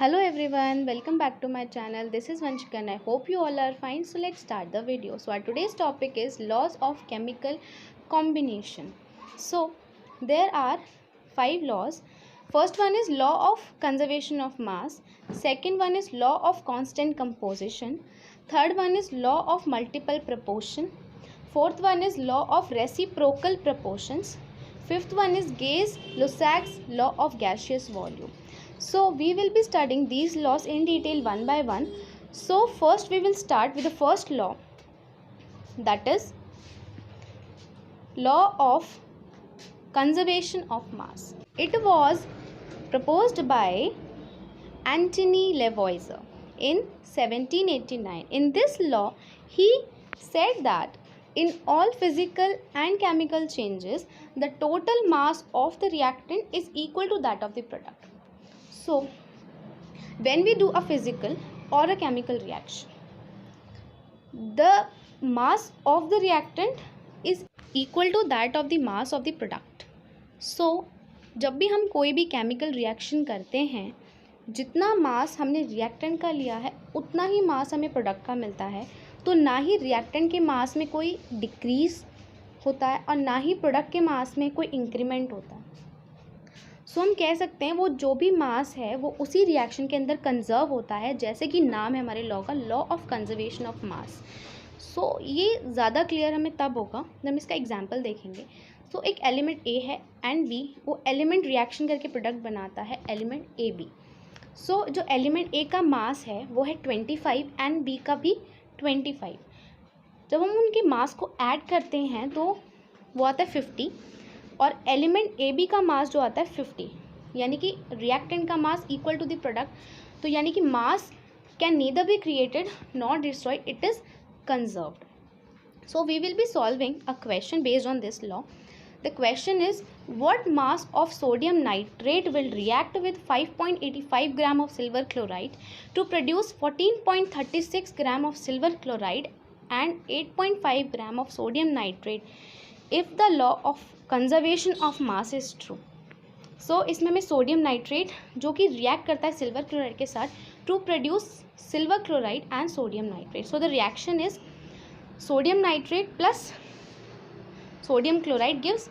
Hello everyone, welcome back to my channel. This is Vanshika and I hope you all are fine. So let's start the video. So our today's topic is laws of chemical combination. So there are 5 laws. First one is law of conservation of mass. Second one is law of constant composition. Third one is law of multiple proportion. Fourth one is law of reciprocal proportions. Fifth one is Gay-Lussac's law of gaseous volume. So we will be studying these laws in detail one by one. So first we will start with the first law, that is law of conservation of mass. It was proposed by Antony Lavoisier in 1789. In this law, he said that in all physical and chemical changes, the total mass of the reactant is equal to that of the product. So, when we do a physical or a chemical reaction, the mass of the reactant is equal to that of the mass of the product. So, जब भी हम कोई भी chemical reaction करते हैं, जितना मास हमने reactant का लिया है उतना ही मास हमें प्रोडक्ट का मिलता है. तो ना ही रिएक्टेंट के मास में कोई डिक्रीज होता है और ना ही प्रोडक्ट के मास में कोई इंक्रीमेंट होता है. सो हम कह सकते हैं वो जो भी मास है वो उसी रिएक्शन के अंदर कंजर्व होता है, जैसे कि नाम है हमारे लॉ का, law of conservation of mass. So ये ज़्यादा क्लियर हमें तब होगा जब हम इसका एग्जांपल देखेंगे. सो एक एलिमेंट ए है एंड बी, वो एलिमेंट रिएक्शन करके प्रोडक्ट बनाता है एलिमेंट ए बी. सो जो एलिमेंट ए का मास है वो है 25 एंड बी का भी 25. जब हम उनके मास को ऐड करते हैं तो वो आता है 50 और एलिमेंट ए बी का मास जो आता है 50, यानी कि रिएक्टेंट का mass equal to the product. तो यानी कि mass can neither be created not destroyed, it is conserved. So we will be solving a question based on this law. The question is what mass of sodium nitrate will react with 5.85 gram of silver chloride to produce 14.36 gram of silver chloride and 8.5 gram of sodium nitrate if the law of conservation of mass is true. So इसमें हमें sodium nitrate जो कि react करता है silver chloride के साथ to produce silver chloride and sodium nitrate. So the reaction is sodium nitrate plus sodium chloride gives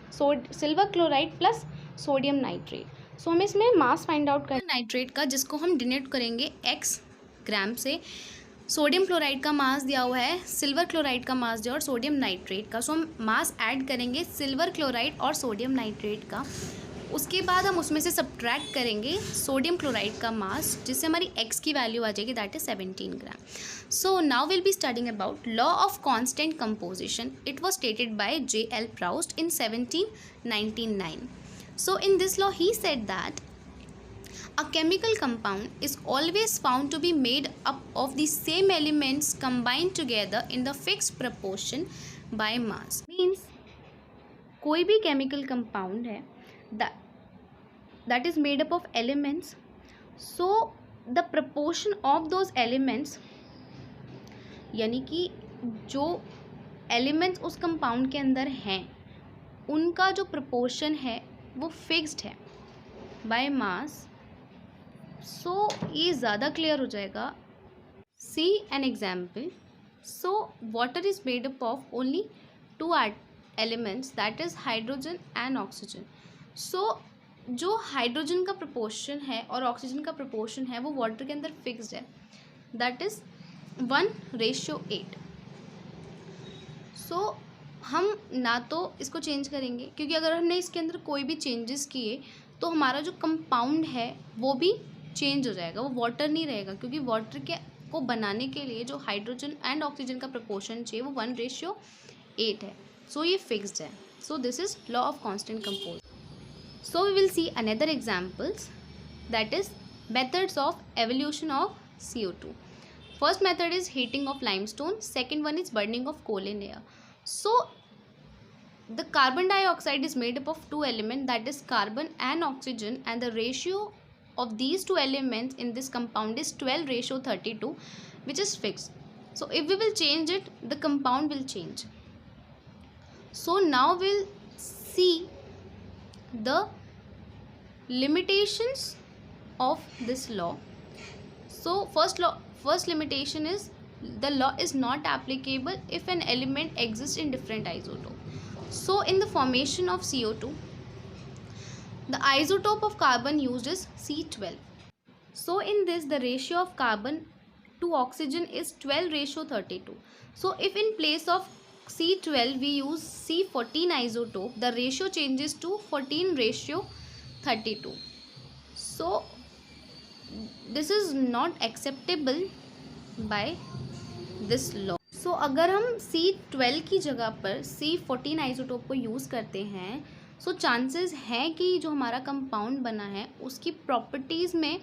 silver chloride plus sodium nitrate. So हमें इसमें मास फाइंड आउट करना nitrate का, जिसको हम डिनोट करेंगे x ग्राम से. सोडियम क्लोराइड का मास दिया हुआ है, सिल्वर क्लोराइड का मास दिया और सोडियम नाइट्रेट का. सो हम मास ऐड करेंगे सिल्वर क्लोराइड और सोडियम नाइट्रेट का. उसके बाद हम उसमें से सब्ट्रैक्ट करेंगे सोडियम क्लोराइड का मास, जिससे हमारी x की वैल्यू आ जाएगी, that is 17 gram. So now we'll be studying about law of constant composition. It was stated by J.L. Proust in 1799. So in this law he said that a chemical compound is always found to be made up of the same elements combined together in the fixed proportion by mass. Means कोई भी chemical compound है that is made up of elements. So the proportion of those elements, यानी कि जो elements उस compound के अंदर हैं उनका जो प्रपोर्शन है वो फिक्स्ड है बाय मास. सो ये ज़्यादा क्लियर हो जाएगा. See an example. So water is made up of only 2 elements, that is hydrogen and oxygen. So जो हाइड्रोजन का प्रपोर्शन है और ऑक्सीजन का प्रपोर्शन है वो वाटर के अंदर फिक्स्ड है, दैट इज़ 1:8. सो हम ना तो इसको चेंज करेंगे, क्योंकि अगर हमने इसके अंदर कोई भी चेंजेस किए तो हमारा जो कंपाउंड है वो भी चेंज हो जाएगा, वो वाटर नहीं रहेगा, क्योंकि वाटर के को बनाने के लिए जो हाइड्रोजन एंड ऑक्सीजन का प्रपोर्शन चाहिए वो 1:8 है. सो ये फिक्स्ड है. So this is law of constant compose. So we will see another examples, that is methods of evolution of CO2. First method is heating of limestone. Second one is burning of coal in air. So the carbon dioxide is made up of 2 elements, that is carbon and oxygen, and the ratio of these 2 elements in this compound is 12:32, which is fixed. So if we will change it, the compound will change. So now we'll see the limitations of this law. So first limitation is the law is not applicable if an element exists in different isotope. So in the formation of CO2, the isotope of carbon used is C12. So in this, the ratio of carbon to oxygen is 12:32. So if in place of C12 we use C14 isotope, the ratio changes to 14:32. So this is not acceptable by this law. So अगर हम C12 की जगह पर C14 isotope को use करते हैं, so chances हैं कि जो हमारा कंपाउंड बना है उसकी प्रॉपर्टीज़ में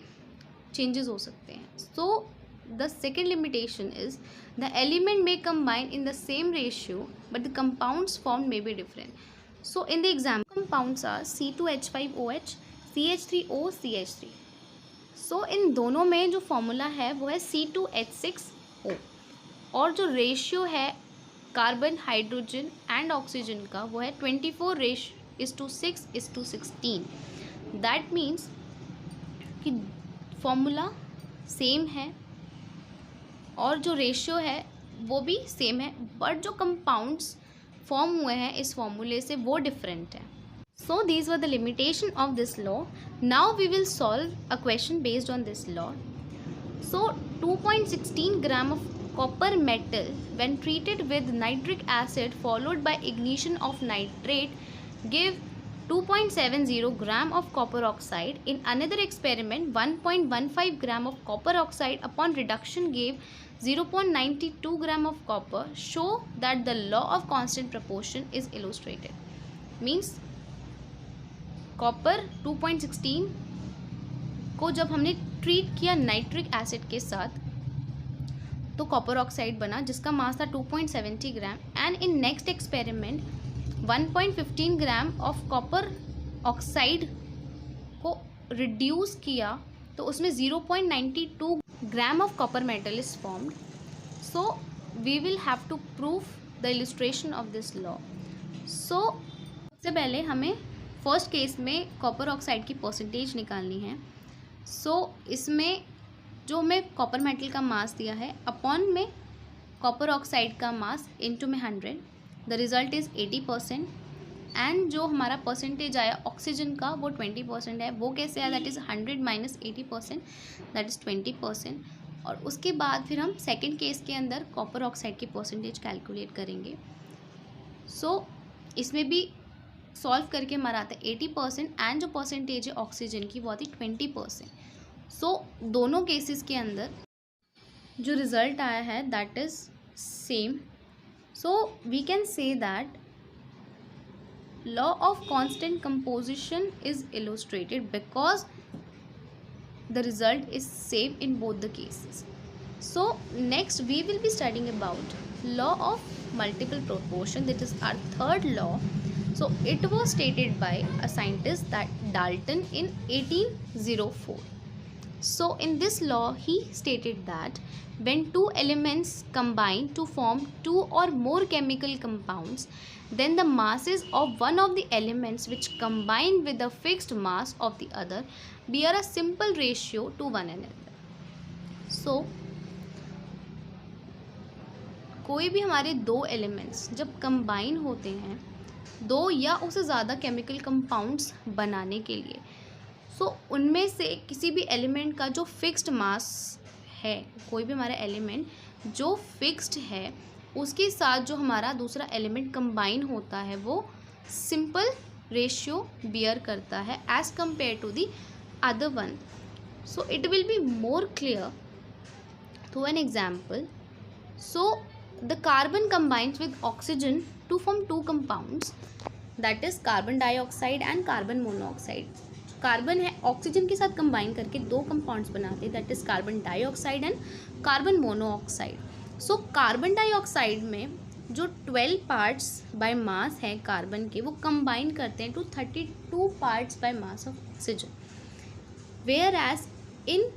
चेंजेस हो सकते हैं. So the second limitation is the element may combine in the same ratio but the compounds formed may be different. So in the example, compounds are C2H5OH, CH3O, CH3. सो इन दोनों में जो formula है वो है C2H6O और जो ratio है carbon, hydrogen and oxygen का वो है 24:6:16. दैट मीन्स कि फॉर्मूला सेम है और जो रेशियो है वो भी सेम है, बट जो कंपाउंड्स फॉर्म हुए हैं इस फॉर्मूले से वो डिफरेंट है. So these were the limitation of this law. Now we will solve a question based on this law. So 2.16 gram of copper metal when treated with nitric acid followed by ignition of nitrate give 2.70 gram of copper oxide. In another experiment, 1.15 gram of copper oxide upon reduction gave 0.92 gram of copper. Show that the law of constant proportion is illustrated. Means copper 2.16 को जब हमने treat किया nitric acid के साथ तो copper oxide बना जिसका mass था 2.70 gram. And in next experiment 1.15 gram of copper oxide को रिड्यूस किया तो उसमें 0.92 gram of copper metal is formed. So we will have to prove the illustration of this law. So सबसे पहले हमें फर्स्ट केस में copper oxide की percentage निकालनी है. सो इसमें जो हमें कॉपर मेटल का मास दिया है अपॉन में कॉपर ऑक्साइड का मास इनटू में 100, द रिज़ल्ट इज़ 80%. एंड जो हमारा परसेंटेज आया ऑक्सीजन का वो 20% है. वो कैसे आया? That is 100 minus 80%, that is 20%. और उसके बाद फिर हम सेकेंड केस के अंदर कॉपर ऑक्साइड की परसेंटेज कैलकुलेट करेंगे. सो इसमें भी सॉल्व करके हमारा आता है 80% एंड जो परसेंटेज है ऑक्सीजन की वो आती है 20%. सो दोनों केसेस के अंदर जो रिज़ल्ट आया है that is same. So we can say that law of constant composition is illustrated because the result is same in both the cases. So next we will be studying about law of multiple proportion, that is our third law. So it was stated by a scientist that Dalton in 1804. So in this law he stated that when two elements combine to form two or more chemical compounds, then the masses of one of the elements which combine with the fixed mass of the other bear a simple ratio to one another. So कोई भी हमारे दो elements जब combine होते हैं दो या उससे ज़्यादा केमिकल कंपाउंड्स बनाने के लिए, सो उनमें से किसी भी एलिमेंट का जो फिक्स्ड मास है, कोई भी हमारा एलिमेंट जो फिक्स्ड है उसके साथ जो हमारा दूसरा एलिमेंट कंबाइन होता है वो सिंपल रेशियो बियर करता है as compare to the other one. So it will be more clear through an example. So the carbon combines with oxygen to form two compounds, that is carbon dioxide and carbon monoxide. Carbon है oxygen के साथ combine करके दो compounds बनाते हैं, that is carbon dioxide and carbon monoxide. So carbon dioxide में जो 12 parts by मास है कार्बन के वो कंबाइन करते हैं to 32 parts by mass of oxygen, whereas in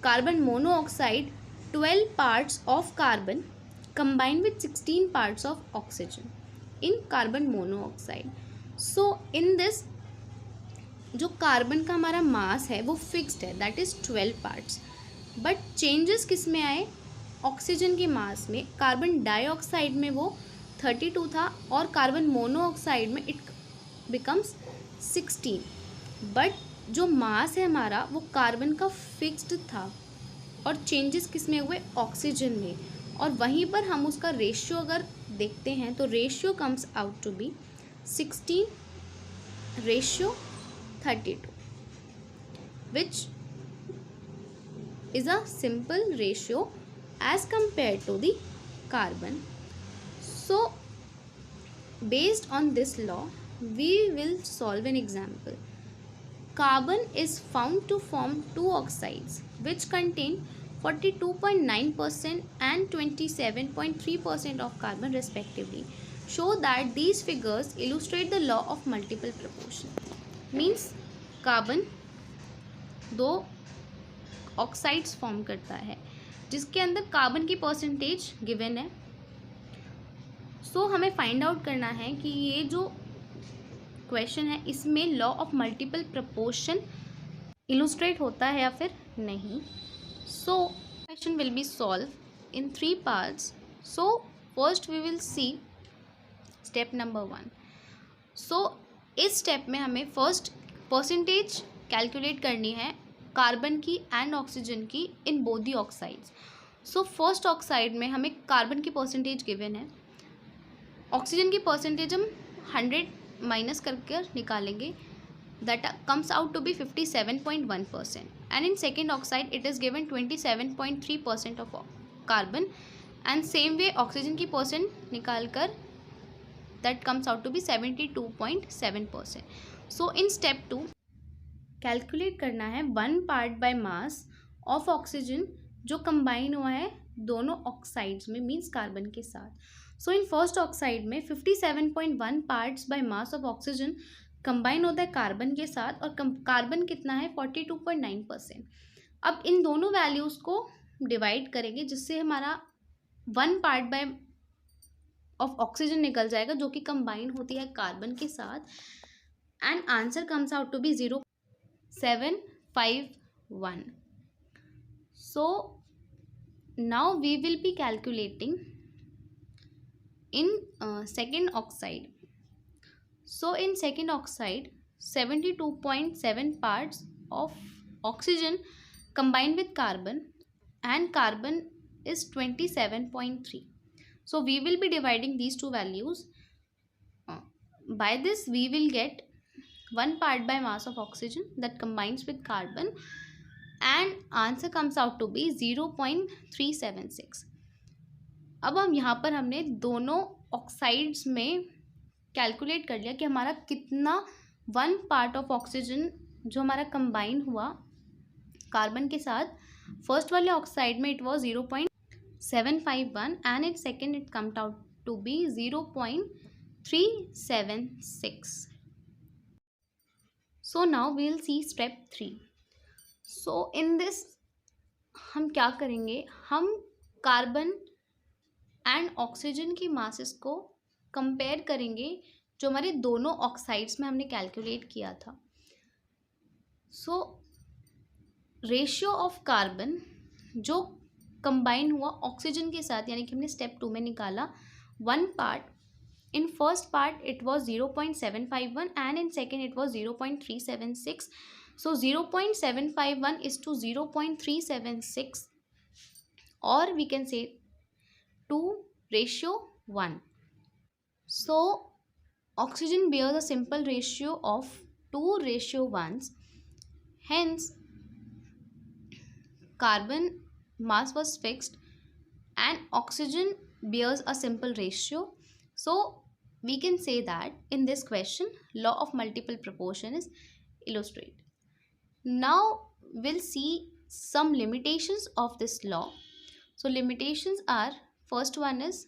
carbon monoxide 12 parts of carbon combined with 16 parts of oxygen in carbon monoxide. So in this जो carbon का हमारा मास है वो फिक्स्ड है, that is 12 parts. But changes किस में आए, oxygen के मास में। कार्बन डाइऑक्साइड में वो 32 था और कार्बन मोनोऑक्साइड में इट बिकम्स 16। बट जो मास है हमारा वो कार्बन का फिक्स्ड था और चेंजेस किस में हुए, ऑक्सीजन में। और वहीं पर हम उसका रेशियो अगर देखते हैं तो ratio comes out to be 16:32, which is a simple ratio as compared to the carbon. So based on this law we will solve an example. Carbon is found to form two oxides which contain 42.9% and 27.3% of carbon respectively. Show that these figures illustrate the law of multiple proportion. Means carbon दो oxides form करता है जिसके अंदर carbon की percentage given है। सो हमें find out करना है कि ये जो क्वेश्चन है इसमें law of multiple proportion illustrate होता है या फिर नहीं। So question will be solve in 3 parts. So first we will see step number 1। सो इस स्टेप में हमें फर्स्ट परसेंटेज कैलकुलेट करनी है कार्बन की एंड ऑक्सीजन की in both the oxides. So first oxide में हमें कार्बन की परसेंटेज गिवन है, ऑक्सीजन की परसेंटेज हम 100 माइनस करके निकालेंगे, that comes out to be 57.1%। And in second oxide it is given 27.3% of carbon and same way oxygen की percent निकाल कर that comes out to be 72.7%। So in step 2 calculate करना है 1 part by mass of oxygen जो combine हुआ है दोनों oxides में, मीन्स कार्बन के साथ। सो इन फर्स्ट ऑक्साइड में 57.1 parts by mass of oxygen combine होता है कार्बन के साथ और कार्बन कितना है 42.9%। अब इन दोनों वैल्यूज़ को डिवाइड करेंगे जिससे हमारा 1 पार्ट बाय ऑफ ऑक्सीजन निकल जाएगा जो कि कंबाइन होती है कार्बन के साथ and answer comes out to be 0.751. So now we will be calculating in second oxide. So in second oxide 72.7 parts of oxygen combined with carbon and carbon is 27.3. So we will be dividing these two values. By this we will get 1 part by mass of oxygen that combines with carbon and answer comes out to be 0.376. अब हम यहाँ पर हमने दोनों oxides में calculate कर लिया कि हमारा कितना 1 पार्ट ऑफ ऑक्सीजन जो हमारा कंबाइन हुआ कार्बन के साथ, फर्स्ट वाले ऑक्साइड में it was 0.751 and in second it comed out to be 0.376. So now we will see step 3. So in this हम क्या करेंगे, हम कार्बन एंड ऑक्सीजन की मासेस को कंपेयर करेंगे जो हमारे दोनों ऑक्साइड्स में हमने कैलकुलेट किया था। सो रेशियो ऑफ कार्बन जो कंबाइन हुआ ऑक्सीजन के साथ यानी कि हमने स्टेप 2 में निकाला 1 part, in first part it was 0.751 and in second it was 0.376. So 0.751 is to 0.376 or we can say 2:1. So oxygen bears a simple ratio of 2:1. Hence carbon mass was fixed and oxygen bears a simple ratio. So we can say that in this question law of multiple proportion is illustrated. Now we'll see some limitations of this law. So limitations are, first one is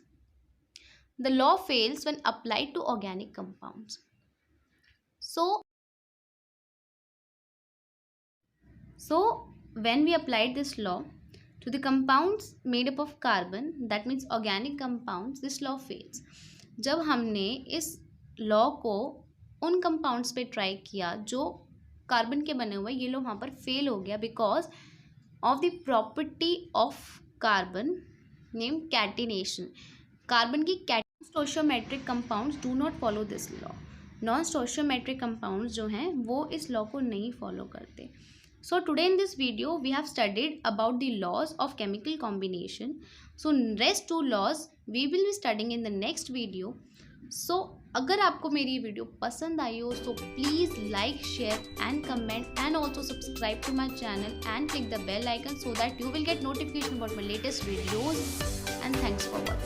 the law fails when applied to organic compounds. So when we applied this law to the compounds made up of carbon, that means organic compounds, this law fails. जब हमने इस law को उन compounds पे try किया जो carbon के बने हुए, ये लॉ वहाँ पर फेल हो गया because of the property of carbon named catenation. Carbon की stoichiometric compounds do not follow this law. Non stoichiometric compounds जो हैं वो इस लॉ को नहीं फॉलो करते. So today in this video we have studied about the laws of chemical combination. So rest two laws we will be studying in the next video. So अगर आपको मेरी वीडियो पसंद आई हो so please like, share and comment and also subscribe to my channel and click the bell icon so that you will get notification about my latest videos, and thanks for watching.